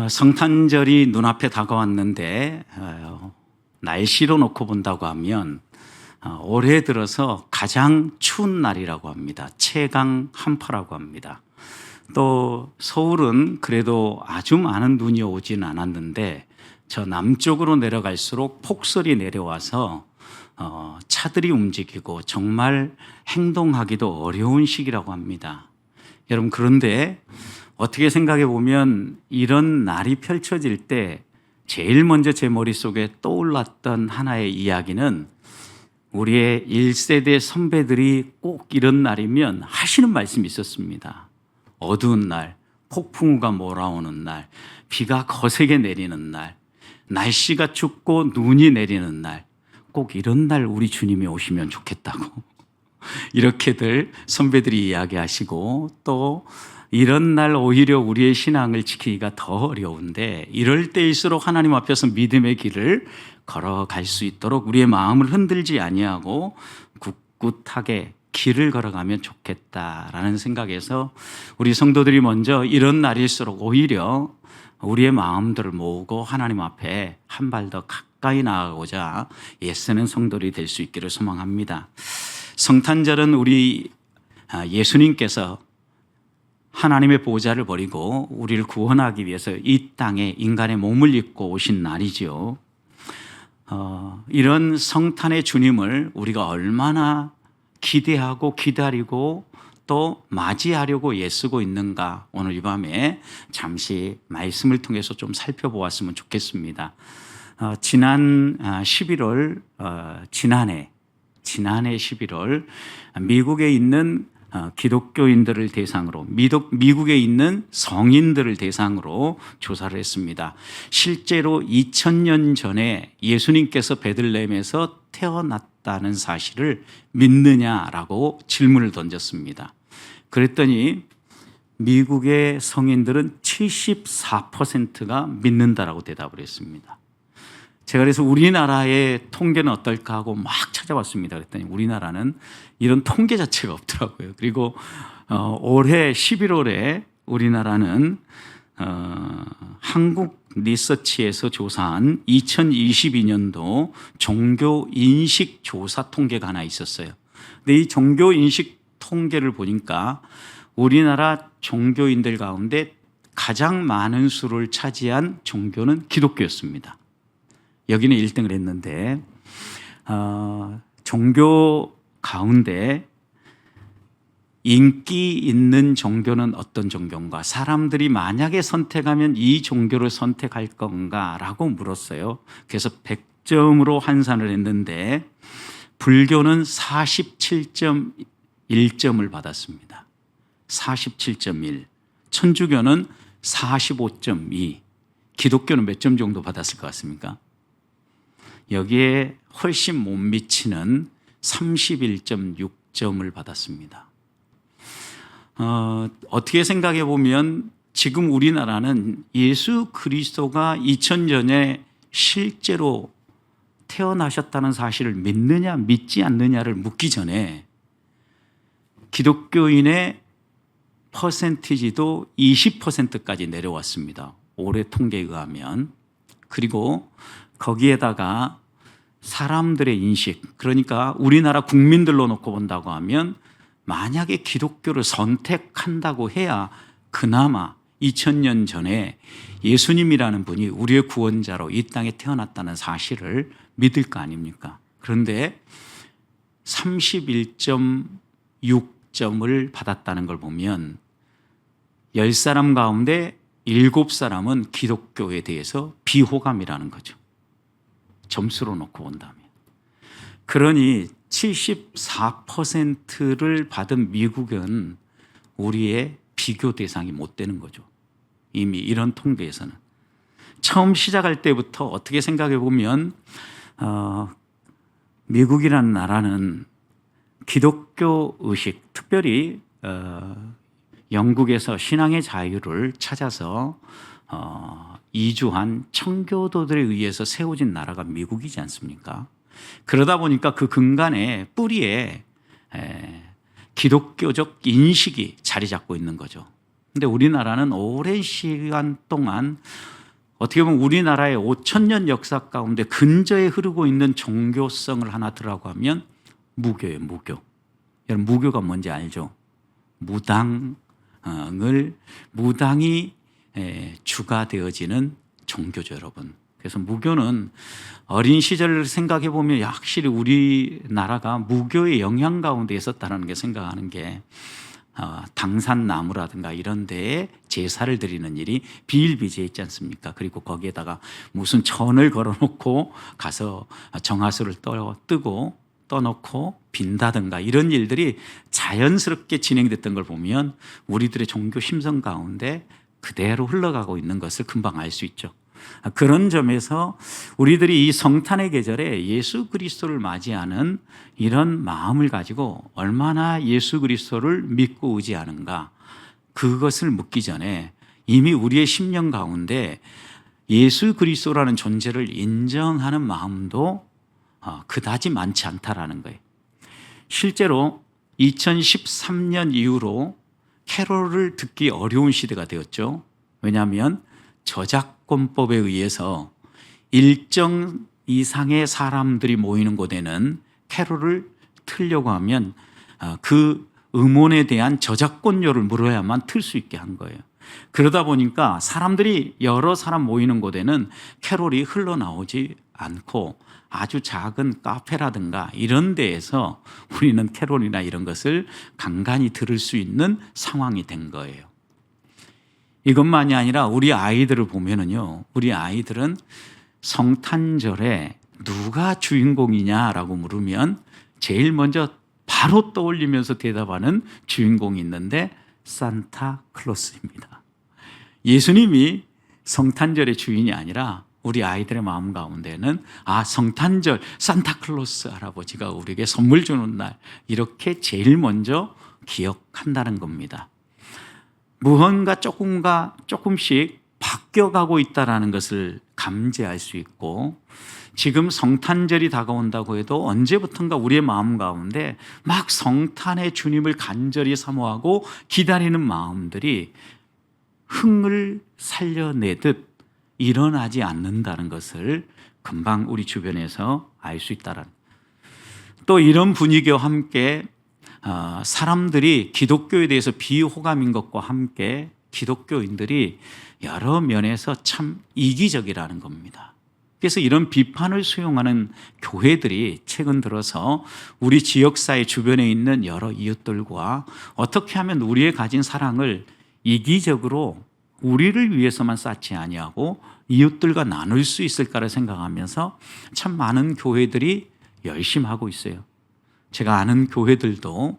성탄절이 눈앞에 다가왔는데 날씨로 놓고 본다고 하면 올해 들어서 가장 추운 날이라고 합니다. 최강 한파라고 합니다. 또 서울은 그래도 아주 많은 눈이 오진 않았는데 저 남쪽으로 내려갈수록 폭설이 내려와서 차들이 움직이고 정말 행동하기도 어려운 시기라고 합니다. 여러분, 그런데 어떻게 생각해 보면 이런 날이 펼쳐질 때 제일 먼저 제 머릿속에 떠올랐던 하나의 이야기는 우리의 1세대 선배들이 꼭 이런 날이면 하시는 말씀이 있었습니다. 어두운 날, 폭풍우가 몰아오는 날, 비가 거세게 내리는 날, 날씨가 춥고 눈이 내리는 날, 꼭 이런 날 우리 주님이 오시면 좋겠다고 이렇게들 선배들이 이야기하시고, 또 이런 날 오히려 우리의 신앙을 지키기가 더 어려운데 이럴 때일수록 하나님 앞에서 믿음의 길을 걸어갈 수 있도록 우리의 마음을 흔들지 아니하고 굳굳하게 길을 걸어가면 좋겠다라는 생각에서 우리 성도들이 먼저 이런 날일수록 오히려 우리의 마음들을 모으고 하나님 앞에 한 발 더 가까이 나아가고자 애쓰는 성도들이 될 수 있기를 소망합니다. 성탄절은 우리 예수님께서 하나님의 보좌를 버리고 우리를 구원하기 위해서 이 땅에 인간의 몸을 입고 오신 날이죠. 이런 성탄의 주님을 우리가 얼마나 기대하고 기다리고 또 맞이하려고 애쓰고 있는가, 오늘 이 밤에 잠시 말씀을 통해서 좀 살펴보았으면 좋겠습니다. 지난 11월, 지난해 11월 미국에 있는 기독교인들을 대상으로, 미국에 있는 성인들을 대상으로 조사를 했습니다. 실제로 2000년 전에 예수님께서 베들레헴에서 태어났다는 사실을 믿느냐라고 질문을 던졌습니다. 그랬더니 미국의 성인들은 74%가 믿는다라고 대답을 했습니다. 제가 그래서 우리나라의 통계는 어떨까 하고 막 찾아봤습니다. 그랬더니 우리나라는 이런 통계 자체가 없더라고요. 그리고 올해 11월에 우리나라는 한국 리서치에서 조사한 2022년도 종교 인식 조사 통계가 하나 있었어요. 근데 이 종교 인식 통계를 보니까 우리나라 종교인들 가운데 가장 많은 수를 차지한 종교는 기독교였습니다. 여기는 1등을 했는데 종교 가운데 인기 있는 종교는 어떤 종교인가? 사람들이 만약에 선택하면 이 종교를 선택할 건가라고 물었어요. 그래서 100점으로 환산을 했는데 불교는 47.1점을 받았습니다. 47.1. 천주교는 45.2. 기독교는 몇 점 정도 받았을 것 같습니까? 여기에 훨씬 못 미치는 31.6점을 받았습니다. 어떻게 생각해 보면 지금 우리나라는 예수 그리스도가 2000년에 실제로 태어나셨다는 사실을 믿느냐 믿지 않느냐를 묻기 전에 기독교인의 퍼센티지도 20%까지 내려왔습니다. 올해 통계에 의하면. 그리고 거기에다가 사람들의 인식, 그러니까 우리나라 국민들로 놓고 본다고 하면 만약에 기독교를 선택한다고 해야 그나마 2000년 전에 예수님이라는 분이 우리의 구원자로 이 땅에 태어났다는 사실을 믿을 거 아닙니까? 그런데 31.6점을 받았다는 걸 보면 10사람 가운데 7사람은 기독교에 대해서 비호감이라는 거죠. 점수로 놓고 본다면. 그러니 74%를 받은 미국은 우리의 비교 대상이 못 되는 거죠. 이미 이런 통계에서는. 처음 시작할 때부터 어떻게 생각해 보면 미국이라는 나라는 기독교 의식, 특별히 영국에서 신앙의 자유를 찾아서 이주한 청교도들에 의해서 세워진 나라가 미국이지 않습니까? 그러다 보니까 그 근간에 뿌리에 기독교적 인식이 자리 잡고 있는 거죠. 그런데 우리나라는 오랜 시간 동안 어떻게 보면 우리나라의 5,000년 역사 가운데 근저에 흐르고 있는 종교성을 하나 들라고 하면 무교예요. 무교. 여러분 무교가 뭔지 알죠? 무당이 주가 되어지는 종교죠, 여러분. 그래서 무교는 어린 시절을 생각해 보면 확실히 우리나라가 무교의 영향 가운데 있었다는 게 생각하는 게 당산나무라든가 이런 데에 제사를 드리는 일이 비일비재해 있지 않습니까? 그리고 거기에다가 무슨 천을 걸어놓고 가서 정화수를 뜨고 떠놓고 빈다든가 이런 일들이 자연스럽게 진행됐던 걸 보면 우리들의 종교 심성 가운데 그대로 흘러가고 있는 것을 금방 알 수 있죠. 그런 점에서 우리들이 이 성탄의 계절에 예수 그리스도를 맞이하는 이런 마음을 가지고 얼마나 예수 그리스도를 믿고 의지하는가, 그것을 묻기 전에 이미 우리의 심령 가운데 예수 그리스도라는 존재를 인정하는 마음도 그다지 많지 않다라는 거예요. 실제로 2013년 이후로 캐롤을 듣기 어려운 시대가 되었죠. 왜냐하면 저작권법에 의해서 일정 이상의 사람들이 모이는 곳에는 캐롤을 틀려고 하면 그 음원에 대한 저작권료를 물어야만 틀 수 있게 한 거예요. 그러다 보니까 사람들이 여러 사람 모이는 곳에는 캐롤이 흘러나오지 않고 아주 작은 카페라든가 이런 데에서 우리는 캐롤이나 이런 것을 간간히 들을 수 있는 상황이 된 거예요. 이것만이 아니라 우리 아이들을 보면은요, 우리 아이들은 성탄절에 누가 주인공이냐라고 물으면 제일 먼저 바로 떠올리면서 대답하는 주인공이 있는데 산타클로스입니다. 예수님이 성탄절의 주인이 아니라 우리 아이들의 마음 가운데는 성탄절 산타클로스 할아버지가 우리에게 선물 주는 날, 이렇게 제일 먼저 기억한다는 겁니다. 무언가 조금씩 바뀌어가고 있다는 것을 감지할 수 있고, 지금 성탄절이 다가온다고 해도 언제부턴가 우리의 마음 가운데 막 성탄의 주님을 간절히 사모하고 기다리는 마음들이 흥을 살려내듯 일어나지 않는다는 것을 금방 우리 주변에서 알 수 있다는, 또 이런 분위기와 함께 사람들이 기독교에 대해서 비호감인 것과 함께 기독교인들이 여러 면에서 참 이기적이라는 겁니다. 그래서 이런 비판을 수용하는 교회들이 최근 들어서 우리 지역사회 주변에 있는 여러 이웃들과 어떻게 하면 우리의 가진 사랑을 이기적으로 우리를 위해서만 쌓지 아니하고 이웃들과 나눌 수 있을까를 생각하면서 참 많은 교회들이 열심히 하고 있어요. 제가 아는 교회들도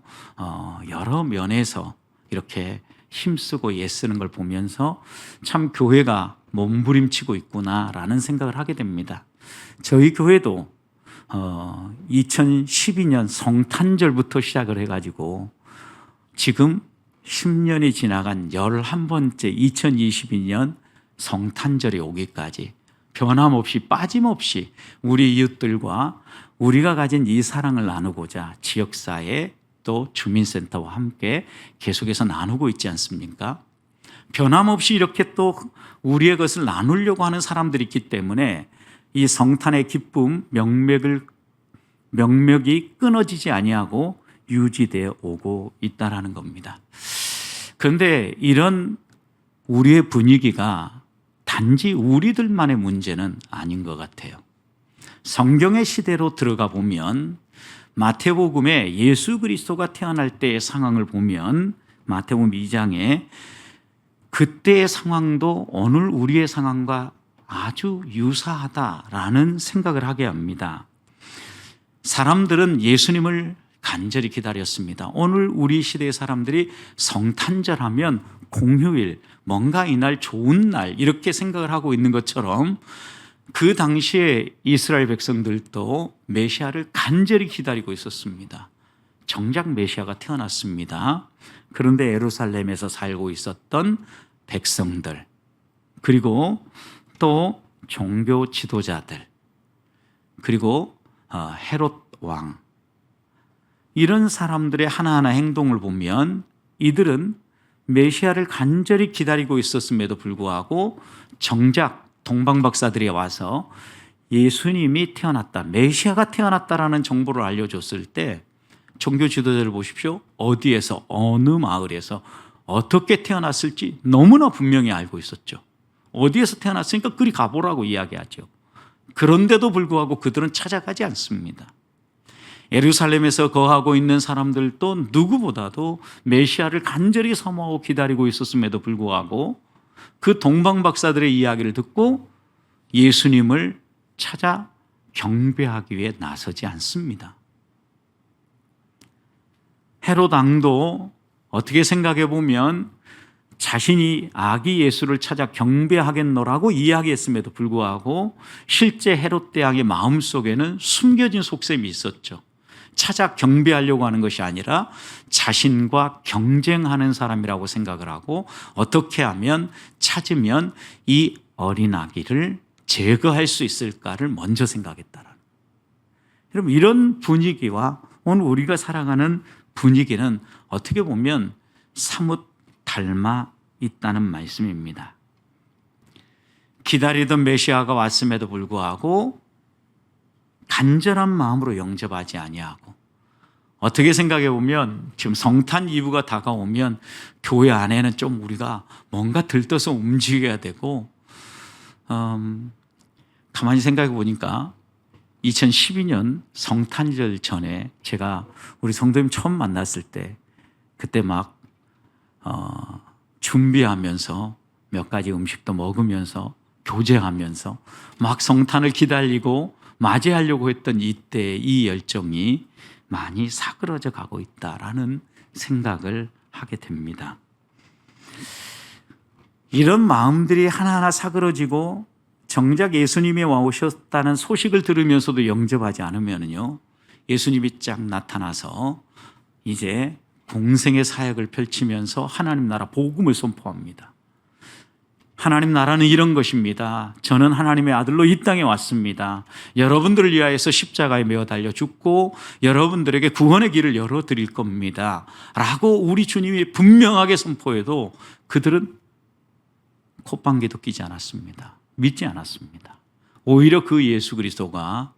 여러 면에서 이렇게 힘쓰고 애쓰는 걸 보면서 참 교회가 몸부림치고 있구나라는 생각을 하게 됩니다. 저희 교회도 2012년 성탄절부터 시작을 해가지고 지금 10년이 지나간 11번째 2022년 성탄절이 오기까지 변함없이 빠짐없이 우리 이웃들과 우리가 가진 이 사랑을 나누고자 지역사회 또 주민센터와 함께 계속해서 나누고 있지 않습니까? 변함없이 이렇게 또 우리의 것을 나누려고 하는 사람들이 있기 때문에 이 성탄의 기쁨 명맥이 끊어지지 아니하고 유지되어 오고 있다는 겁니다. 그런데 이런 우리의 분위기가 단지 우리들만의 문제는 아닌 것 같아요. 성경의 시대로 들어가 보면 마태복음에 예수 그리스도가 태어날 때의 상황을 보면 마태복음 2장에 그때의 상황도 오늘 우리의 상황과 아주 유사하다라는 생각을 하게 합니다. 사람들은 예수님을 간절히 기다렸습니다. 오늘 우리 시대의 사람들이 성탄절 하면 공휴일, 뭔가 이날 좋은 날 이렇게 생각을 하고 있는 것처럼 그 당시에 이스라엘 백성들도 메시아를 간절히 기다리고 있었습니다. 정작 메시아가 태어났습니다. 그런데 예루살렘에서 살고 있었던 백성들, 그리고 또 종교 지도자들, 그리고 헤롯 왕, 이런 사람들의 하나하나 행동을 보면 이들은 메시아를 간절히 기다리고 있었음에도 불구하고 정작 동방 박사들이 와서 예수님이 태어났다, 메시아가 태어났다라는 정보를 알려줬을 때 종교 지도자를 보십시오. 어디에서, 어느 마을에서 어떻게 태어났을지 너무나 분명히 알고 있었죠. 어디에서 태어났으니까 그리 가보라고 이야기하죠. 그런데도 불구하고 그들은 찾아가지 않습니다. 예루살렘에서 거하고 있는 사람들도 누구보다도 메시아를 간절히 사모하고 기다리고 있었음에도 불구하고 그 동방 박사들의 이야기를 듣고 예수님을 찾아 경배하기 위해 나서지 않습니다. 헤롯 왕도 어떻게 생각해 보면 자신이 아기 예수를 찾아 경배하겠노라고 이야기했음에도 불구하고 실제 헤롯 대왕의 마음속에는 숨겨진 속셈이 있었죠. 찾아 경배하려고 하는 것이 아니라 자신과 경쟁하는 사람이라고 생각을 하고 어떻게 하면 찾으면 이 어린 아기를 제거할 수 있을까를 먼저 생각했다라는. 여러분, 이런 분위기와 오늘 우리가 살아가는 분위기는 어떻게 보면 사뭇 닮아 있다는 말씀입니다. 기다리던 메시아가 왔음에도 불구하고 간절한 마음으로 영접하지 아니하고, 어떻게 생각해 보면 지금 성탄 이브가 다가오면 교회 안에는 좀 우리가 뭔가 들떠서 움직여야 되고, 가만히 생각해 보니까 2012년 성탄절 전에 제가 우리 성도님 처음 만났을 때 그때 막 준비하면서 몇 가지 음식도 먹으면서 교제하면서 막 성탄을 기다리고 맞이하려고 했던 이때 이 열정이 많이 사그러져 가고 있다라는 생각을 하게 됩니다. 이런 마음들이 하나하나 사그러지고 정작 예수님이 와오셨다는 소식을 들으면서도 영접하지 않으면요, 예수님이 쫙 나타나서 이제 공생의 사역을 펼치면서 하나님 나라 복음을 선포합니다. 하나님 나라는 이런 것입니다. 저는 하나님의 아들로 이 땅에 왔습니다. 여러분들을 위하여서 십자가에 매어 달려 죽고 여러분들에게 구원의 길을 열어드릴 겁니다 라고 우리 주님이 분명하게 선포해도 그들은 콧방귀도 끼지 않았습니다. 믿지 않았습니다. 오히려 그 예수 그리스도가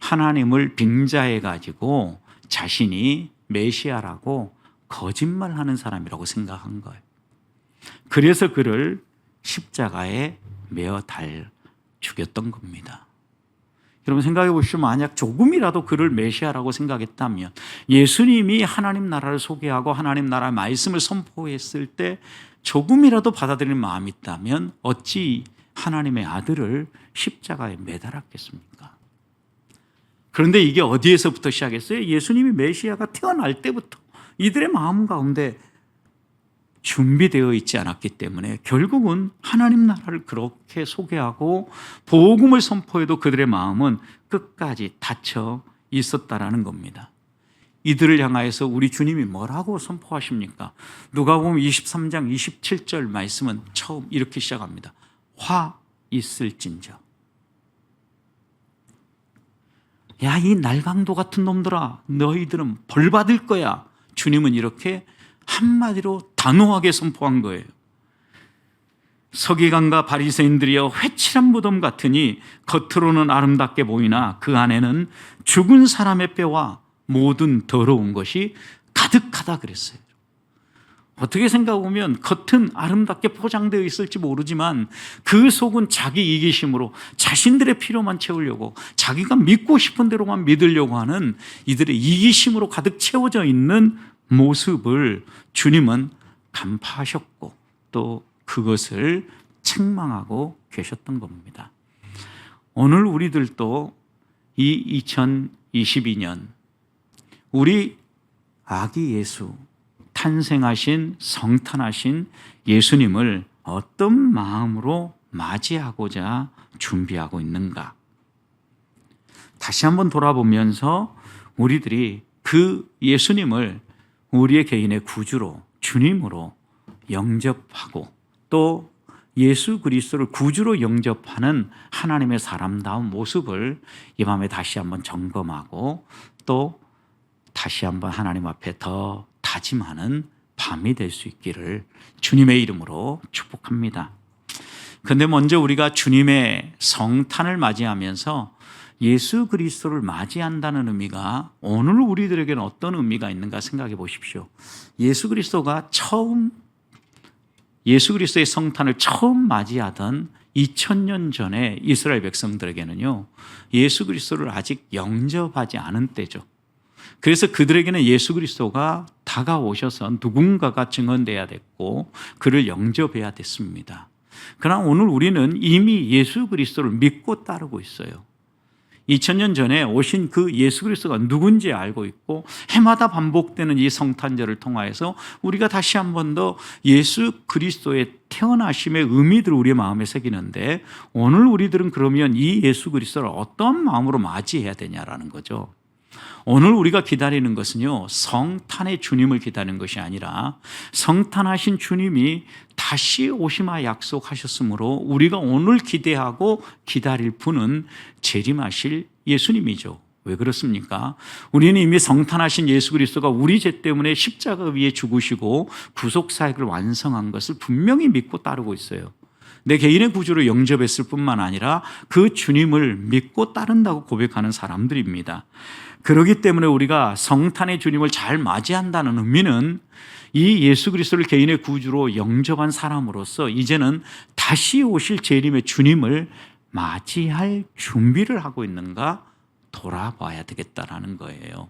하나님을 빙자해 가지고 자신이 메시아라고 거짓말하는 사람이라고 생각한 거예요. 그래서 그를 십자가에 매어 달 죽였던 겁니다. 여러분 생각해 보시면 만약 조금이라도 그를 메시아라고 생각했다면, 예수님이 하나님 나라를 소개하고 하나님 나라 말씀을 선포했을 때 조금이라도 받아들이는 마음이 있다면 어찌 하나님의 아들을 십자가에 매달았겠습니까? 그런데 이게 어디에서부터 시작했어요? 예수님이 메시아가 태어날 때부터 이들의 마음 가운데 준비되어 있지 않았기 때문에 결국은 하나님 나라를 그렇게 소개하고 복음을 선포해도 그들의 마음은 끝까지 닫혀 있었다라는 겁니다. 이들을 향하여서 우리 주님이 뭐라고 선포하십니까? 누가복음 23장 27절 말씀은 처음 이렇게 시작합니다. 화 있을진저. 야, 이 날강도 같은 놈들아, 너희들은 벌 받을 거야. 주님은 이렇게 한마디로 단호하게 선포한 거예요. 서기관과 바리새인들이여 회칠한 무덤 같으니 겉으로는 아름답게 보이나 그 안에는 죽은 사람의 뼈와 모든 더러운 것이 가득하다 그랬어요. 어떻게 생각해보면 겉은 아름답게 포장되어 있을지 모르지만 그 속은 자기 이기심으로 자신들의 필요만 채우려고, 자기가 믿고 싶은 대로만 믿으려고 하는 이들의 이기심으로 가득 채워져 있는 모습을 주님은 간파하셨고 또 그것을 책망하고 계셨던 겁니다. 오늘 우리들도 이 2022년 우리 아기 예수, 탄생하신 성탄하신 예수님을 어떤 마음으로 맞이하고자 준비하고 있는가? 다시 한번 돌아보면서 우리들이 그 예수님을 우리의 개인의 구주로, 주님으로 영접하고 또 예수 그리스도를 구주로 영접하는 하나님의 사람다운 모습을 이 밤에 다시 한번 점검하고 또 다시 한번 하나님 앞에 더 다짐하는 밤이 될 수 있기를 주님의 이름으로 축복합니다. 그런데 먼저 우리가 주님의 성탄을 맞이하면서 예수 그리스도를 맞이한다는 의미가 오늘 우리들에게는 어떤 의미가 있는가 생각해 보십시오. 예수 그리스도가 예수 그리스도의 성탄을 처음 맞이하던 2000년 전에 이스라엘 백성들에게는요, 예수 그리스도를 아직 영접하지 않은 때죠. 그래서 그들에게는 예수 그리스도가 다가오셔서 누군가가 증언돼야 됐고 그를 영접해야 됐습니다. 그러나 오늘 우리는 이미 예수 그리스도를 믿고 따르고 있어요. 2000년 전에 오신 그 예수 그리스도가 누군지 알고 있고 해마다 반복되는 이 성탄절을 통하여서 우리가 다시 한 번 더 예수 그리스도의 태어나심의 의미들을 우리의 마음에 새기는데, 오늘 우리들은 그러면 이 예수 그리스도를 어떤 마음으로 맞이해야 되냐라는 거죠. 오늘 우리가 기다리는 것은요, 성탄의 주님을 기다리는 것이 아니라 성탄하신 주님이 다시 오시마 약속하셨으므로 우리가 오늘 기대하고 기다릴 분은 재림하실 예수님이죠. 왜 그렇습니까? 우리는 이미 성탄하신 예수 그리스도가 우리 죄 때문에 십자가 위에 죽으시고 구속사역을 완성한 것을 분명히 믿고 따르고 있어요. 내 개인의 구주로 영접했을 뿐만 아니라 그 주님을 믿고 따른다고 고백하는 사람들입니다. 그렇기 때문에 우리가 성탄의 주님을 잘 맞이한다는 의미는 이 예수 그리스도를 개인의 구주로 영접한 사람으로서 이제는 다시 오실 재림의 주님을 맞이할 준비를 하고 있는가 돌아봐야 되겠다라는 거예요.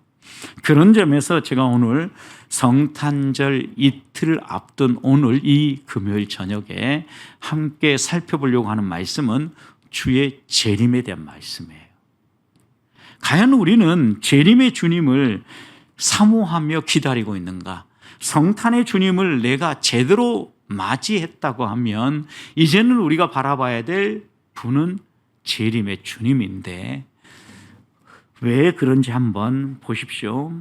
그런 점에서 제가 오늘 성탄절 이틀을 앞둔 오늘 이 금요일 저녁에 함께 살펴보려고 하는 말씀은 주의 재림에 대한 말씀이에요. 과연 우리는 재림의 주님을 사모하며 기다리고 있는가? 성탄의 주님을 내가 제대로 맞이했다고 하면 이제는 우리가 바라봐야 될 분은 재림의 주님인데, 왜 그런지 한번 보십시오.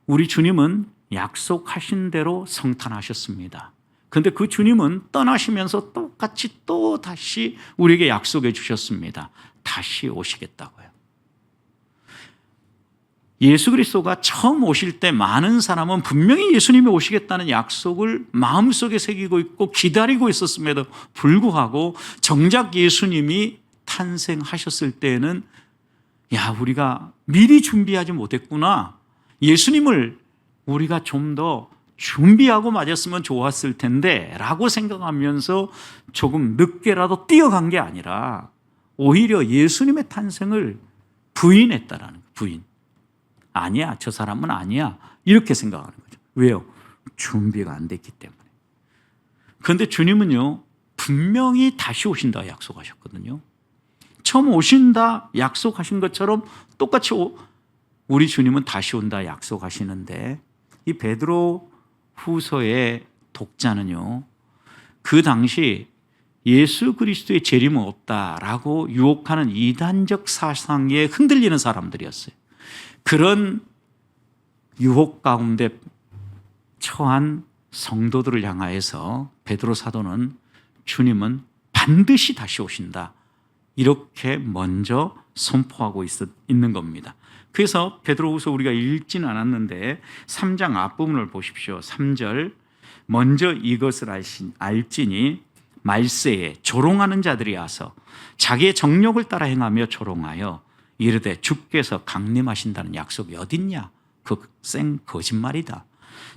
우리 주님은 약속하신 대로 성탄하셨습니다. 그런데 그 주님은 떠나시면서 똑같이 또 다시 우리에게 약속해 주셨습니다. 다시 오시겠다고요. 예수 그리스도가 처음 오실 때 많은 사람은 분명히 예수님이 오시겠다는 약속을 마음속에 새기고 있고 기다리고 있었음에도 불구하고 정작 예수님이 탄생하셨을 때에는 우리가 미리 준비하지 못했구나. 예수님을 우리가 좀 더 준비하고 맞았으면 좋았을 텐데 라고 생각하면서 조금 늦게라도 뛰어간 게 아니라 오히려 예수님의 탄생을 부인했다라는 거예요. 부인. 아니야, 저 사람은 아니야, 이렇게 생각하는 거죠. 왜요? 준비가 안 됐기 때문에. 그런데 주님은요, 분명히 다시 오신다 약속하셨거든요. 처음 오신다 약속하신 것처럼 똑같이 우리 주님은 다시 온다 약속하시는데, 이 베드로 후서의 독자는요, 그 당시 예수 그리스도의 재림은 없다라고 유혹하는 이단적 사상에 흔들리는 사람들이었어요. 그런 유혹 가운데 처한 성도들을 향하여서 베드로 사도는 주님은 반드시 다시 오신다, 이렇게 먼저 선포하고 있는 겁니다. 그래서 베드로후서 우리가 읽지는 않았는데 3장 앞부분을 보십시오. 3절, 먼저 이것을 알지니 말세에 조롱하는 자들이 와서 자기의 정욕을 따라 행하며 조롱하여 이르되 주께서 강림하신다는 약속이 어딨냐? 그 생 거짓말이다.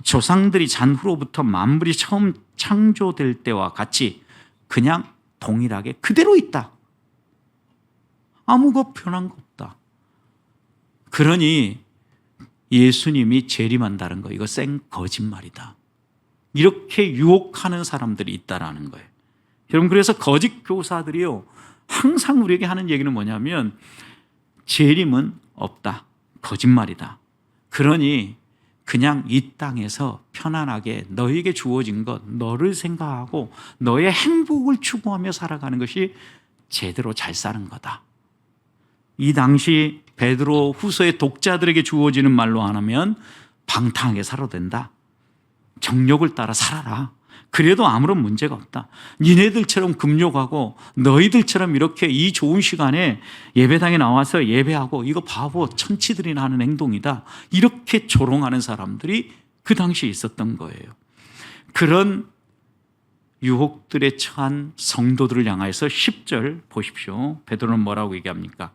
조상들이 잔후로부터 만물이 처음 창조될 때와 같이 그냥 동일하게 그대로 있다. 아무것도 변한 거 없다. 그러니 예수님이 재림한다는 거, 이거 생 거짓말이다. 이렇게 유혹하는 사람들이 있다라는 거예요. 여러분, 그래서 거짓 교사들이요, 항상 우리에게 하는 얘기는 뭐냐면 재림은 없다, 거짓말이다. 그러니 그냥 이 땅에서 편안하게 너에게 주어진 것, 너를 생각하고 너의 행복을 추구하며 살아가는 것이 제대로 잘 사는 거다. 이 당시 베드로 후서의 독자들에게 주어지는 말로 하면 방탕하게 살아도 된다. 정욕을 따라 살아라. 그래도 아무런 문제가 없다. 니네들처럼 금욕하고 너희들처럼 이렇게 이 좋은 시간에 예배당에 나와서 예배하고 이거 바보 천치들이나 하는 행동이다. 이렇게 조롱하는 사람들이 그 당시에 있었던 거예요. 그런 유혹들에 처한 성도들을 향해서 10절 보십시오. 베드로는 뭐라고 얘기합니까?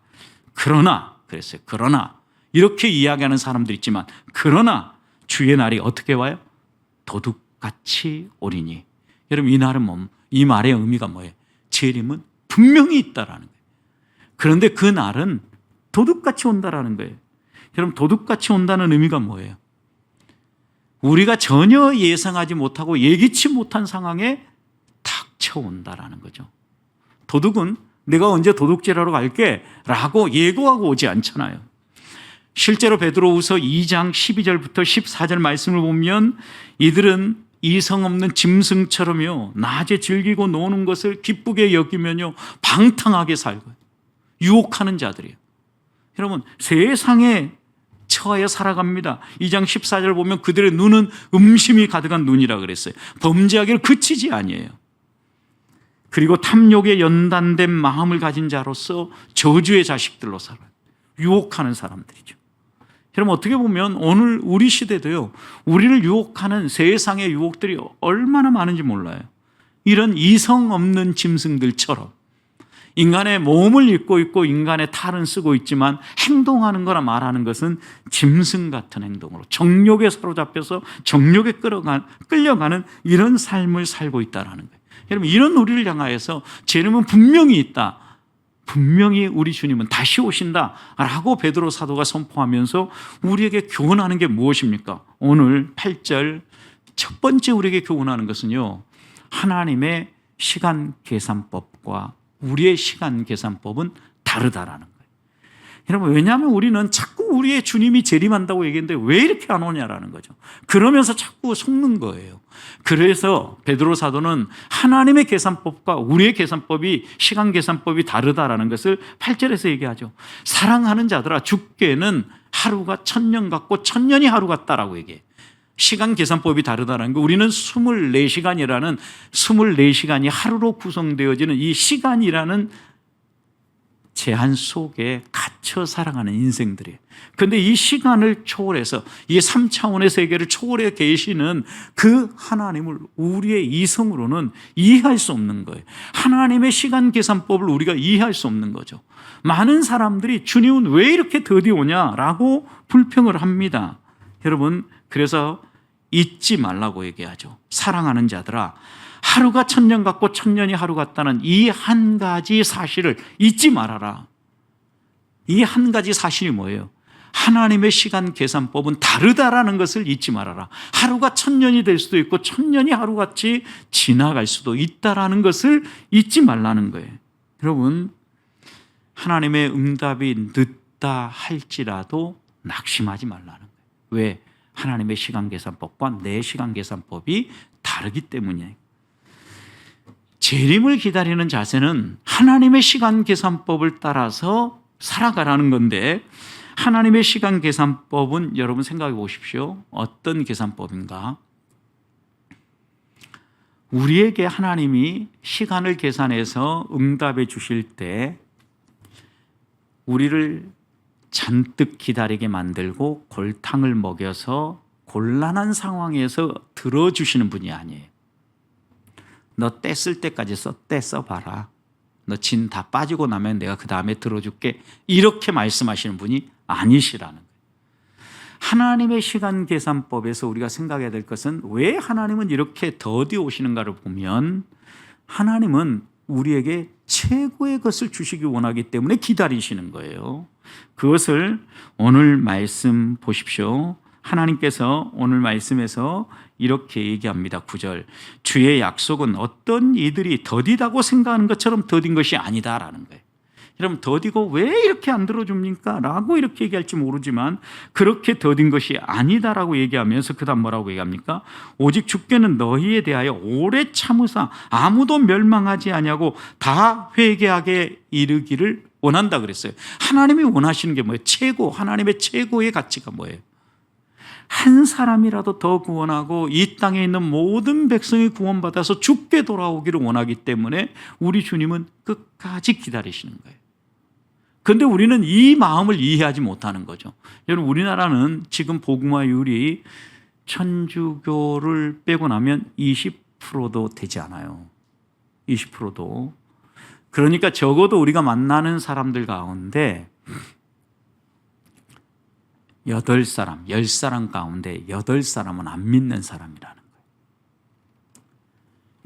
그러나 그랬어요. 그러나 이렇게 이야기하는 사람들 있지만 그러나 주의 날이 어떻게 와요? 도둑같이 오리니. 여러분 이 날은 이 말의 의미가 뭐예요? 재림은 분명히 있다라는 거예요. 그런데 그 날은 도둑같이 온다라는 거예요. 여러분 도둑같이 온다는 의미가 뭐예요? 우리가 전혀 예상하지 못하고 예기치 못한 상황에 닥쳐온다라는 거죠. 도둑은 내가 언제 도둑질하러 갈게 라고 예고하고 오지 않잖아요. 실제로 베드로후서 2장 12절부터 14절 말씀을 보면 이들은 이성 없는 짐승처럼요 낮에 즐기고 노는 것을 기쁘게 여기면요 방탕하게 살고 유혹하는 자들이에요. 여러분 세상에 처하여 살아갑니다. 2장 14절 보면 그들의 눈은 음심이 가득한 눈이라 그랬어요. 범죄하기를 그치지 아니에요. 그리고 탐욕에 연단된 마음을 가진 자로서 저주의 자식들로 살아요. 유혹하는 사람들이죠. 여러분 어떻게 보면 오늘 우리 시대도요 우리를 유혹하는 세상의 유혹들이 얼마나 많은지 몰라요. 이런 이성 없는 짐승들처럼 인간의 몸을 입고 있고 인간의 탈은 쓰고 있지만 행동하는 거나 말하는 것은 짐승 같은 행동으로 정욕에 사로잡혀서 정욕에 끌려가는 이런 삶을 살고 있다는 거예요. 여러분 이런 우리를 향하여서 재림은 분명히 있다. 분명히 우리 주님은 다시 오신다라고 베드로 사도가 선포하면서 우리에게 교훈하는 게 무엇입니까? 오늘 8절 첫 번째 우리에게 교훈하는 것은요 하나님의 시간 계산법과 우리의 시간 계산법은 다르다라는 거예요. 여러분 왜냐하면 우리는 자꾸 우리의 주님이 재림한다고 얘기했는데 왜 이렇게 안 오냐라는 거죠. 그러면서 자꾸 속는 거예요. 그래서 베드로 사도는 하나님의 계산법과 우리의 계산법이 시간 계산법이 다르다라는 것을 8절에서 얘기하죠. 사랑하는 자들아 죽게는 하루가 1000년 같고 1000년이 하루 같다라고 얘기해요. 시간 계산법이 다르다는 거. 우리는 24시간이 하루로 구성되어지는 이 시간이라는 제한 속에 갇혀 살아가는 인생들이에요. 그런데 이 시간을 초월해서 이 3차원의 세계를 초월해 계시는 그 하나님을 우리의 이성으로는 이해할 수 없는 거예요. 하나님의 시간 계산법을 우리가 이해할 수 없는 거죠. 많은 사람들이 주님은 왜 이렇게 더디 오냐라고 불평을 합니다. 여러분 그래서 잊지 말라고 얘기하죠. 사랑하는 자들아 하루가 1000년 같고 1000년이 하루 같다는 이 한 가지 사실을 잊지 말아라. 이 한 가지 사실이 뭐예요? 하나님의 시간 계산법은 다르다라는 것을 잊지 말아라. 하루가 1000년이 될 수도 있고 1000년이 하루같이 지나갈 수도 있다라는 것을 잊지 말라는 거예요. 여러분 하나님의 응답이 늦다 할지라도 낙심하지 말라는 거예요. 왜? 하나님의 시간 계산법과 내 시간 계산법이 다르기 때문이에요. 재림을 기다리는 자세는 하나님의 시간 계산법을 따라서 살아가라는 건데 하나님의 시간 계산법은 여러분 생각해 보십시오. 어떤 계산법인가? 우리에게 하나님이 시간을 계산해서 응답해 주실 때 우리를 잔뜩 기다리게 만들고 골탕을 먹여서 곤란한 상황에서 들어주시는 분이 아니에요. 너 때 쓸 때까지 때 써봐라. 너 진 다 빠지고 나면 내가 그 다음에 들어줄게. 이렇게 말씀하시는 분이 아니시라는 거예요. 하나님의 시간 계산법에서 우리가 생각해야 될 것은 왜 하나님은 이렇게 더디 오시는가를 보면 하나님은 우리에게 최고의 것을 주시기 원하기 때문에 기다리시는 거예요. 그것을 오늘 말씀 보십시오. 하나님께서 오늘 말씀에서 이렇게 얘기합니다. 9절 주의 약속은 어떤 이들이 더디다고 생각하는 것처럼 더딘 것이 아니다라는 거예요. 여러분 더디고 왜 이렇게 안 들어줍니까? 라고 이렇게 얘기할지 모르지만 그렇게 더딘 것이 아니다라고 얘기하면서 그 다음 뭐라고 얘기합니까? 오직 주께는 너희에 대하여 오래 참으사 아무도 멸망하지 아니하고 다 회개하게 이르기를 원한다 그랬어요. 하나님이 원하시는 게 뭐예요? 최고, 하나님의 최고의 가치가 뭐예요? 한 사람이라도 더 구원하고 이 땅에 있는 모든 백성이 구원받아서 주께 돌아오기를 원하기 때문에 우리 주님은 끝까지 기다리시는 거예요. 그런데 우리는 이 마음을 이해하지 못하는 거죠. 여러분 우리나라는 지금 복음화율이 천주교를 빼고 나면 20% 20%도 되지 않아요. 20%도. 그러니까 적어도 우리가 만나는 사람들 가운데 8사람, 10사람 가운데 8사람은 안 믿는 사람이라는 거예요.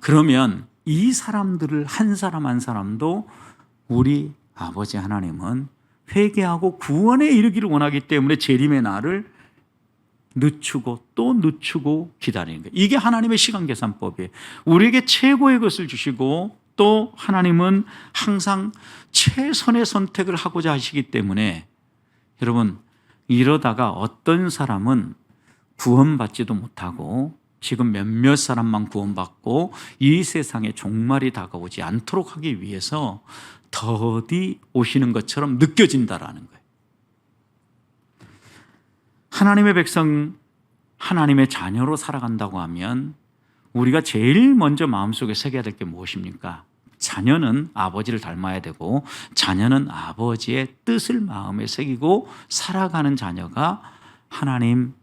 그러면 이 사람들을 한 사람 한 사람도 우리 아버지 하나님은 회개하고 구원에 이르기를 원하기 때문에 재림의 날을 늦추고 또 늦추고 기다리는 거예요. 이게 하나님의 시간 계산법이에요. 우리에게 최고의 것을 주시고 또 하나님은 항상 최선의 선택을 하고자 하시기 때문에 여러분, 이러다가 어떤 사람은 구원받지도 못하고 지금 몇몇 사람만 구원받고 이 세상에 종말이 다가오지 않도록 하기 위해서 더디 오시는 것처럼 느껴진다라는 거예요. 하나님의 백성, 하나님의 자녀로 살아간다고 하면 우리가 제일 먼저 마음속에 새겨야 될 게 무엇입니까? 자녀는 아버지를 닮아야 되고 자녀는 아버지의 뜻을 마음에 새기고 살아가는 자녀가 하나님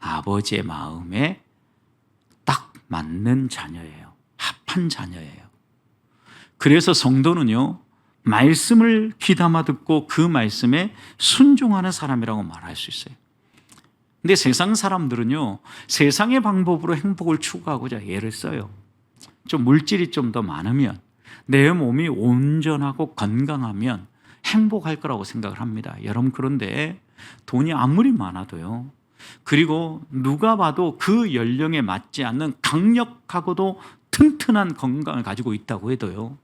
아버지의 마음에 딱 맞는 자녀예요. 합한 자녀예요. 그래서 성도는요, 말씀을 귀담아 듣고 그 말씀에 순종하는 사람이라고 말할 수 있어요. 근데 세상 사람들은요, 세상의 방법으로 행복을 추구하고자 애를 써요. 좀 물질이 좀 더 많으면, 내 몸이 온전하고 건강하면 행복할 거라고 생각을 합니다. 여러분, 그런데 돈이 아무리 많아도요, 그리고 누가 봐도 그 연령에 맞지 않는 강력하고도 튼튼한 건강을 가지고 있다고 해도요,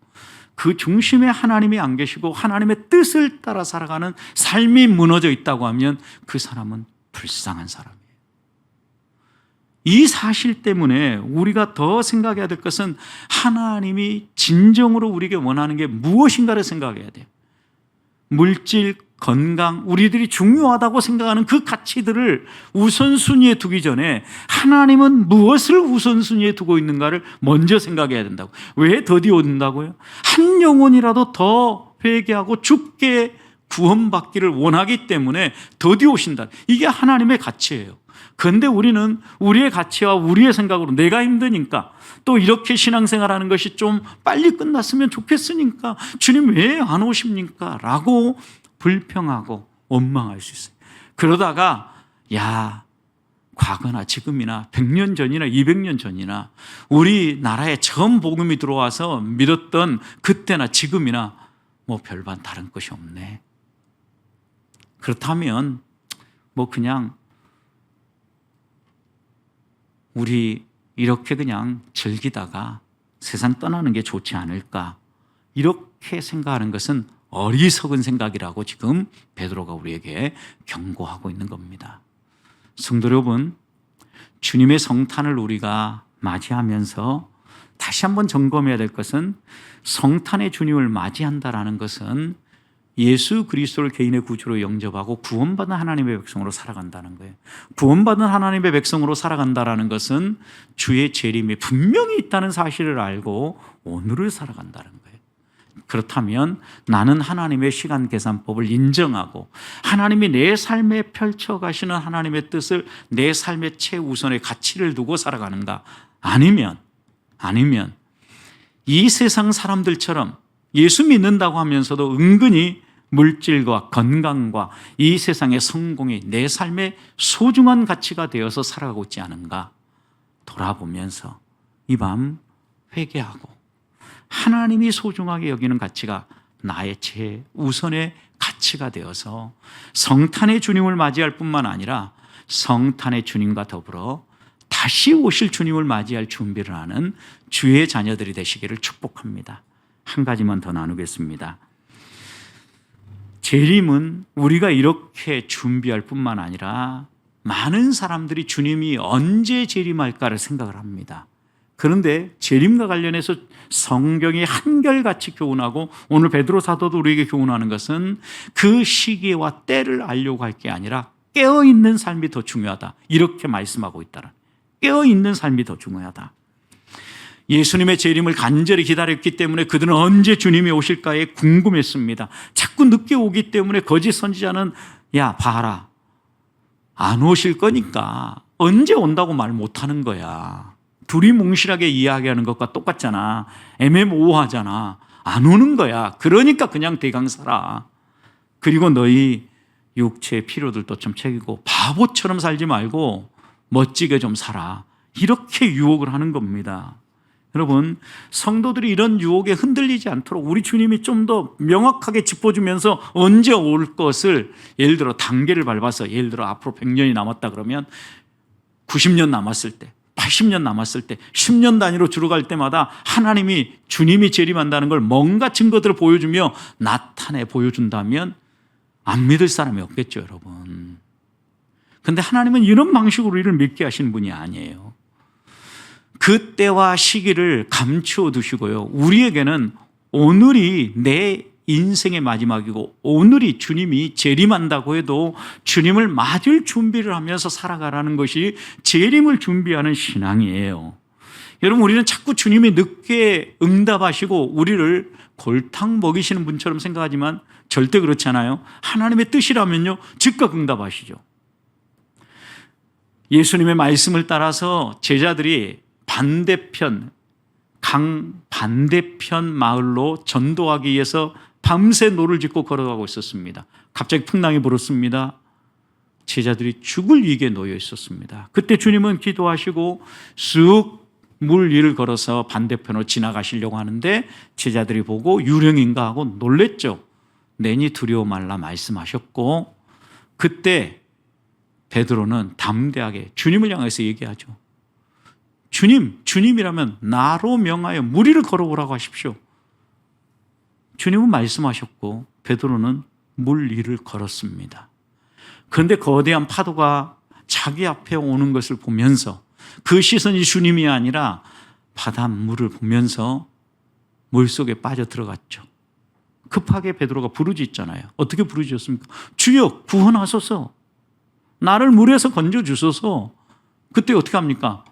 그 중심에 하나님이 안 계시고 하나님의 뜻을 따라 살아가는 삶이 무너져 있다고 하면 그 사람은 불쌍한 사람이에요. 이 사실 때문에 우리가 더 생각해야 될 것은 하나님이 진정으로 우리에게 원하는 게 무엇인가를 생각해야 돼요. 물질, 건강, 우리들이 중요하다고 생각하는 그 가치들을 우선순위에 두기 전에 하나님은 무엇을 우선순위에 두고 있는가를 먼저 생각해야 된다고. 왜 더디 온다고요? 한 영혼이라도 더 회개하고 죽게 구원받기를 원하기 때문에 더디 오신다. 이게 하나님의 가치예요. 그런데 우리는 우리의 가치와 우리의 생각으로 내가 힘드니까, 또 이렇게 신앙생활하는 것이 좀 빨리 끝났으면 좋겠으니까 주님 왜 안 오십니까? 라고 불평하고 원망할 수 있어요. 그러다가 과거나 지금이나 100년 전이나 200년 전이나 우리나라에 처음 복음이 들어와서 믿었던 그때나 지금이나 뭐 별반 다른 것이 없네. 그렇다면 그냥 우리 이렇게 그냥 즐기다가 세상 떠나는 게 좋지 않을까, 이렇게 생각하는 것은 어리석은 생각이라고 지금 베드로가 우리에게 경고하고 있는 겁니다. 성도 여러분, 주님의 성탄을 우리가 맞이하면서 다시 한번 점검해야 될 것은, 성탄의 주님을 맞이한다라는 것은 예수 그리스도를 개인의 구주로 영접하고 구원받은 하나님의 백성으로 살아간다는 거예요. 구원받은 하나님의 백성으로 살아간다는 것은 주의 재림이 분명히 있다는 사실을 알고 오늘을 살아간다는 거예요. 그렇다면 나는 하나님의 시간 계산법을 인정하고 하나님이 내 삶에 펼쳐가시는 하나님의 뜻을 내 삶의 최우선의 가치를 두고 살아가는가? 아니면 이 세상 사람들처럼 예수 믿는다고 하면서도 은근히 물질과 건강과 이 세상의 성공이 내 삶의 소중한 가치가 되어서 살아가고 있지 않은가 돌아보면서 이 밤 회개하고 하나님이 소중하게 여기는 가치가 나의 최우선의 가치가 되어서 성탄의 주님을 맞이할 뿐만 아니라 성탄의 주님과 더불어 다시 오실 주님을 맞이할 준비를 하는 주의 자녀들이 되시기를 축복합니다. 한 가지만 더 나누겠습니다. 재림은 우리가 이렇게 준비할 뿐만 아니라 많은 사람들이 주님이 언제 재림할까를 생각을 합니다. 그런데 재림과 관련해서 성경이 한결같이 교훈하고 오늘 베드로 사도도 우리에게 교훈하는 것은 그 시기와 때를 알려고 할 게 아니라 깨어있는 삶이 더 중요하다, 이렇게 말씀하고 있다. 깨어있는 삶이 더 중요하다. 예수님의 재림을 간절히 기다렸기 때문에 그들은 언제 주님이 오실까에 궁금했습니다. 자꾸 늦게 오기 때문에 거짓 선지자는 봐라, 안 오실 거니까 언제 온다고 말 못하는 거야, 두리뭉실하게 이야기하는 것과 똑같잖아. 애매모호하잖아. 안 오는 거야. 그러니까 그냥 대강 살아. 그리고 너희 육체의 필요들도 좀 챙기고 바보처럼 살지 말고 멋지게 좀 살아. 이렇게 유혹을 하는 겁니다. 여러분, 성도들이 이런 유혹에 흔들리지 않도록 우리 주님이 좀 더 명확하게 짚어주면서 언제 올 것을, 예를 들어 단계를 밟아서, 예를 들어 앞으로 100년이 남았다 그러면 90년 남았을 때, 80년 남았을 때, 10년 단위로 줄어갈 때마다 하나님이, 주님이 재림한다는 걸 뭔가 증거들을 보여주며 나타내 보여준다면 안 믿을 사람이 없겠죠, 여러분. 근데 하나님은 이런 방식으로 우리를 믿게 하신 분이 아니에요. 그 때와 시기를 감추어 두시고요. 우리에게는 오늘이 내 인생의 마지막이고 오늘이 주님이 재림한다고 해도 주님을 맞을 준비를 하면서 살아가라는 것이 재림을 준비하는 신앙이에요. 여러분, 우리는 자꾸 주님이 늦게 응답하시고 우리를 골탕 먹이시는 분처럼 생각하지만 절대 그렇지 않아요. 하나님의 뜻이라면요, 즉각 응답하시죠. 예수님의 말씀을 따라서 제자들이 강 반대편 마을로 전도하기 위해서 밤새 노를 짓고 걸어가고 있었습니다. 갑자기 풍랑이 불었습니다. 제자들이 죽을 위기에 놓여 있었습니다. 그때 주님은 기도하시고 쑥 물 위를 걸어서 반대편으로 지나가시려고 하는데 제자들이 보고 유령인가 하고 놀랬죠. 내니 두려워 말라 말씀하셨고, 그때 베드로는 담대하게 주님을 향해서 얘기하죠. 주님이라면 나로 명하여 무리를 걸어오라고 하십시오. 주님은 말씀하셨고 베드로는 물 위를 걸었습니다. 그런데 거대한 파도가 자기 앞에 오는 것을 보면서 그 시선이 주님이 아니라 바닷물을 보면서 물속에 빠져 들어갔죠. 급하게 베드로가 부르짖잖아요. 어떻게 부르짖었습니까? 주여 구원하소서, 나를 물에서 건져주소서. 그때 어떻게 합니까?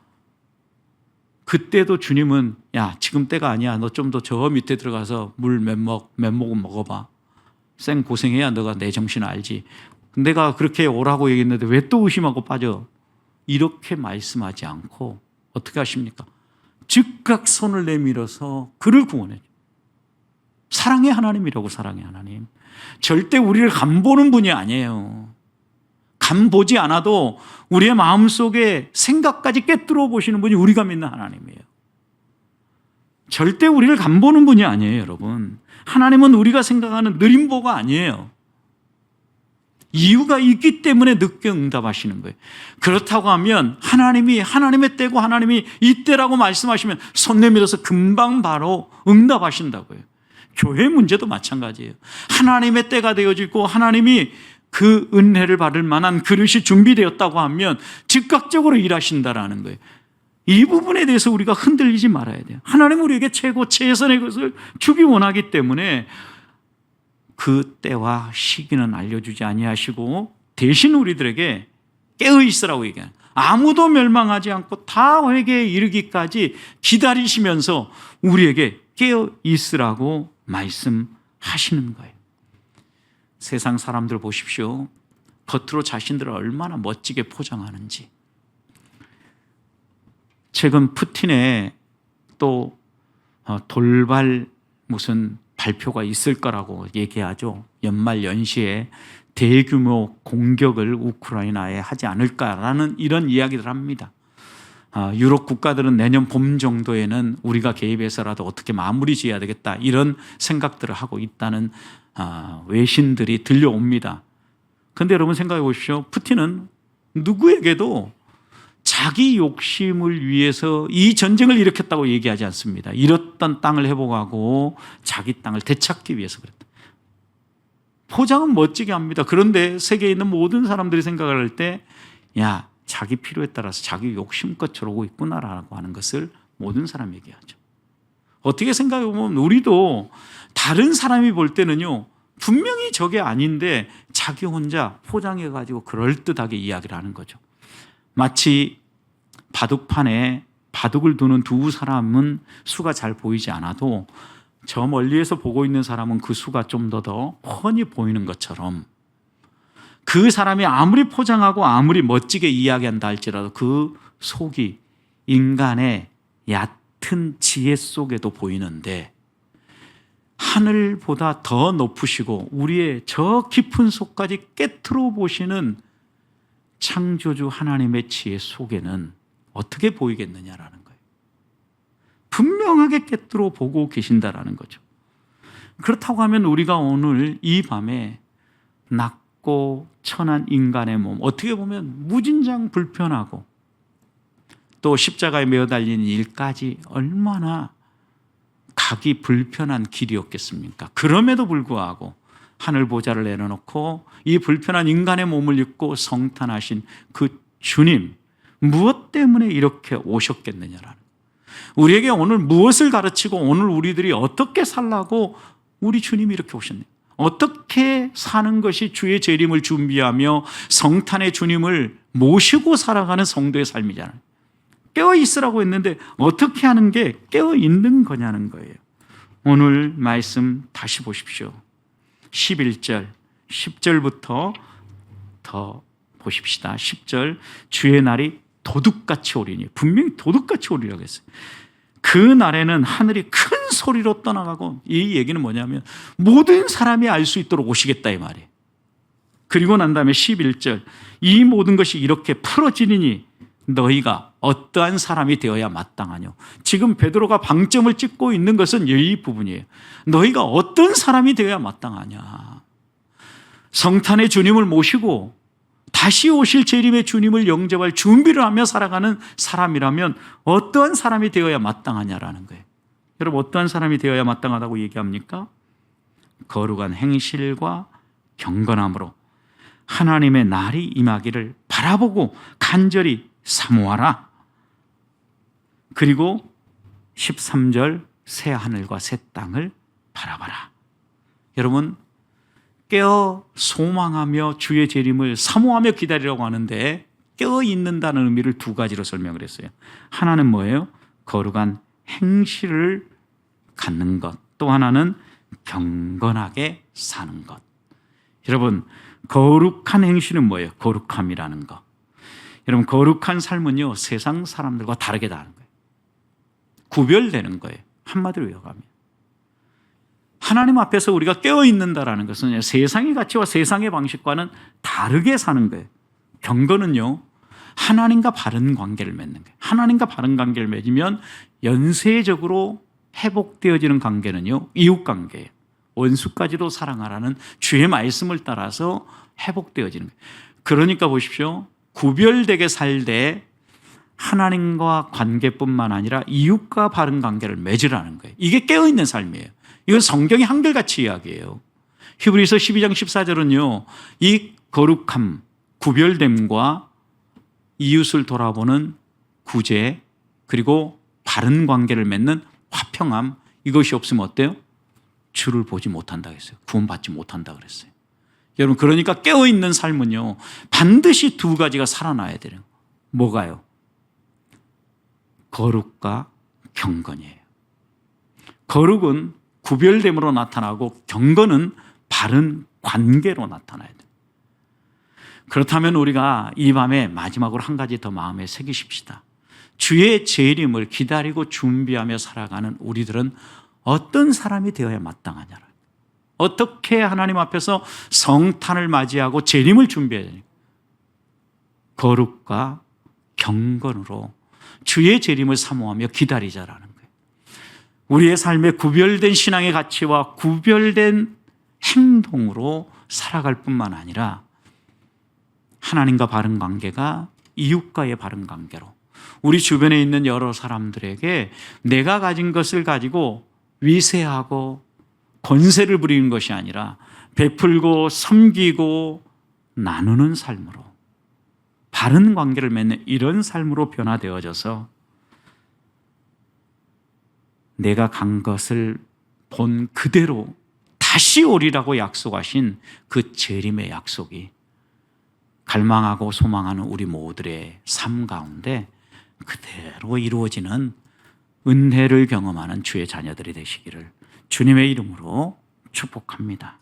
그때도 주님은 야, 지금 때가 아니야. 너 좀 더 저 밑에 들어가서 물 몇 모금 먹어봐. 생 고생해야 너가 내 정신을 알지. 내가 그렇게 오라고 얘기했는데 왜 또 의심하고 빠져? 이렇게 말씀하지 않고 어떻게 하십니까? 즉각 손을 내밀어서 그를 구원해줘. 사랑의 하나님이라고. 사랑의 하나님. 절대 우리를 간보는 분이 아니에요. 간보지 않아도 우리의 마음속에 생각까지 꿰뚫어 보시는 분이 우리가 믿는 하나님이에요. 절대 우리를 간보는 분이 아니에요, 여러분. 하나님은 우리가 생각하는 느림보가 아니에요. 이유가 있기 때문에 늦게 응답하시는 거예요. 그렇다고 하면 하나님의 때고 하나님이 이때라고 말씀하시면 손 내밀어서 금방 바로 응답하신다고요. 교회 문제도 마찬가지예요. 하나님의 때가 되어지고 하나님이 그 은혜를 받을 만한 그릇이 준비되었다고 하면 즉각적으로 일하신다라는 거예요. 이 부분에 대해서 우리가 흔들리지 말아야 돼요. 하나님은 우리에게 최고 최선의 것을 주기 원하기 때문에 그 때와 시기는 알려주지 아니하시고 대신 우리들에게 깨어 있으라고 얘기해요. 아무도 멸망하지 않고 다 회개에 이르기까지 기다리시면서 우리에게 깨어 있으라고 말씀하시는 거예요. 세상 사람들 보십시오. 겉으로 자신들을 얼마나 멋지게 포장하는지. 최근 푸틴의 또 돌발 무슨 발표가 있을 거라고 얘기하죠. 연말 연시에 대규모 공격을 우크라이나에 하지 않을까라는 이런 이야기를 합니다. 유럽 국가들은 내년 봄 정도에는 우리가 개입해서라도 어떻게 마무리 지어야 되겠다, 이런 생각들을 하고 있다는 외신들이 들려옵니다. 그런데 여러분 생각해 보십시오. 푸틴은 누구에게도 자기 욕심을 위해서 이 전쟁을 일으켰다고 얘기하지 않습니다. 잃었던 땅을 회복하고 자기 땅을 되찾기 위해서 그랬다. 포장은 멋지게 합니다. 그런데 세계에 있는 모든 사람들이 생각을 할 때 야, 자기 필요에 따라서 자기 욕심껏 저러고 있구나라고 하는 것을 모든 사람이 얘기하죠. 어떻게 생각해 보면 우리도 다른 사람이 볼 때는요, 분명히 저게 아닌데 자기 혼자 포장해가지고 그럴듯하게 이야기를 하는 거죠. 마치 바둑판에 바둑을 두는 두 사람은 수가 잘 보이지 않아도 저 멀리에서 보고 있는 사람은 그 수가 좀 더 훤히 보이는 것처럼, 그 사람이 아무리 포장하고 아무리 멋지게 이야기한다 할지라도 그 속이 인간의 얕은 지혜 속에도 보이는데 하늘보다 더 높으시고 우리의 저 깊은 속까지 깨트려 보시는 창조주 하나님의 지혜 속에는 어떻게 보이겠느냐라는 거예요. 분명하게 깨트려 보고 계신다라는 거죠. 그렇다고 하면 우리가 오늘 이 밤에 낮고 천한 인간의 몸, 어떻게 보면 무진장 불편하고 또 십자가에 매어 달리는 일까지 얼마나 가기 불편한 길이었겠습니까? 그럼에도 불구하고 하늘 보좌를 내려놓고 이 불편한 인간의 몸을 입고 성탄하신 그 주님, 무엇 때문에 이렇게 오셨겠느냐라는, 우리에게 오늘 무엇을 가르치고 오늘 우리들이 어떻게 살라고 우리 주님이 이렇게 오셨네요. 어떻게 사는 것이 주의 재림을 준비하며 성탄의 주님을 모시고 살아가는 성도의 삶이잖아요. 깨어있으라고 했는데 어떻게 하는 게 깨어있는 거냐는 거예요. 오늘 말씀 다시 보십시오. 11절, 10절부터 더 보십시다. 10절, 주의 날이 도둑같이 오리니, 분명히 도둑같이 오리라고 했어요. 그 날에는 하늘이 큰 소리로 떠나가고, 이 얘기는 뭐냐면 모든 사람이 알 수 있도록 오시겠다 이 말이에요. 그리고 난 다음에 11절, 이 모든 것이 이렇게 풀어지리니 너희가 어떠한 사람이 되어야 마땅하뇨. 지금 베드로가 방점을 찍고 있는 것은 이 부분이에요. 너희가 어떤 사람이 되어야 마땅하냐. 성탄의 주님을 모시고 다시 오실 재림의 주님을 영접할 준비를 하며 살아가는 사람이라면 어떠한 사람이 되어야 마땅하냐라는 거예요. 여러분, 어떠한 사람이 되어야 마땅하다고 얘기합니까? 거룩한 행실과 경건함으로 하나님의 날이 임하기를 바라보고 간절히 사모하라. 그리고 13절, 새 하늘과 새 땅을 바라봐라. 여러분, 깨어 소망하며 주의 재림을 사모하며 기다리라고 하는데 깨어 있는다는 의미를 두 가지로 설명을 했어요. 하나는 뭐예요? 거룩한 행실을 갖는 것, 또 하나는 경건하게 사는 것. 여러분, 거룩한 행실은 뭐예요? 거룩함이라는 것. 여러분, 거룩한 삶은요, 세상 사람들과 다르게 다른 거예요. 구별되는 거예요. 한마디로 요약하면 하나님 앞에서 우리가 깨어있는다라는 것은 세상의 가치와 세상의 방식과는 다르게 사는 거예요. 경건은요, 하나님과 바른 관계를 맺는 거예요. 하나님과 바른 관계를 맺으면 연쇄적으로 회복되어지는 관계는요, 이웃관계예요. 원수까지도 사랑하라는 주의 말씀을 따라서 회복되어지는 거예요. 그러니까 보십시오. 구별되게 살되 하나님과 관계뿐만 아니라 이웃과 바른 관계를 맺으라는 거예요. 이게 깨어있는 삶이에요. 이건 성경이 한결같이 이야기해요. 히브리서 12장 14절은요, 이 거룩함, 구별됨과 이웃을 돌아보는 구제, 그리고 바른 관계를 맺는 화평함, 이것이 없으면 어때요? 주를 보지 못한다 했어요. 구원받지 못한다 그랬어요. 여러분, 그러니까 깨어있는 삶은요, 반드시 두 가지가 살아나야 돼요. 뭐가요? 거룩과 경건이에요. 거룩은 구별됨으로 나타나고 경건은 바른 관계로 나타나야 돼요. 그렇다면 우리가 이 밤에 마지막으로 한 가지 더 마음에 새기십시다. 주의 재림을 기다리고 준비하며 살아가는 우리들은 어떤 사람이 되어야 마땅하냐. 어떻게 하나님 앞에서 성탄을 맞이하고 재림을 준비해야 되냐. 거룩과 경건으로 주의 재림을 사모하며 기다리자라는 거예요. 우리의 삶에 구별된 신앙의 가치와 구별된 행동으로 살아갈 뿐만 아니라 하나님과 바른 관계가 이웃과의 바른 관계로, 우리 주변에 있는 여러 사람들에게 내가 가진 것을 가지고 위세하고 권세를 부리는 것이 아니라 베풀고 섬기고 나누는 삶으로, 바른 관계를 맺는 이런 삶으로 변화되어져서 내가 간 것을 본 그대로 다시 오리라고 약속하신 그 재림의 약속이 갈망하고 소망하는 우리 모두의 삶 가운데 그대로 이루어지는 은혜를 경험하는 주의 자녀들이 되시기를 주님의 이름으로 축복합니다.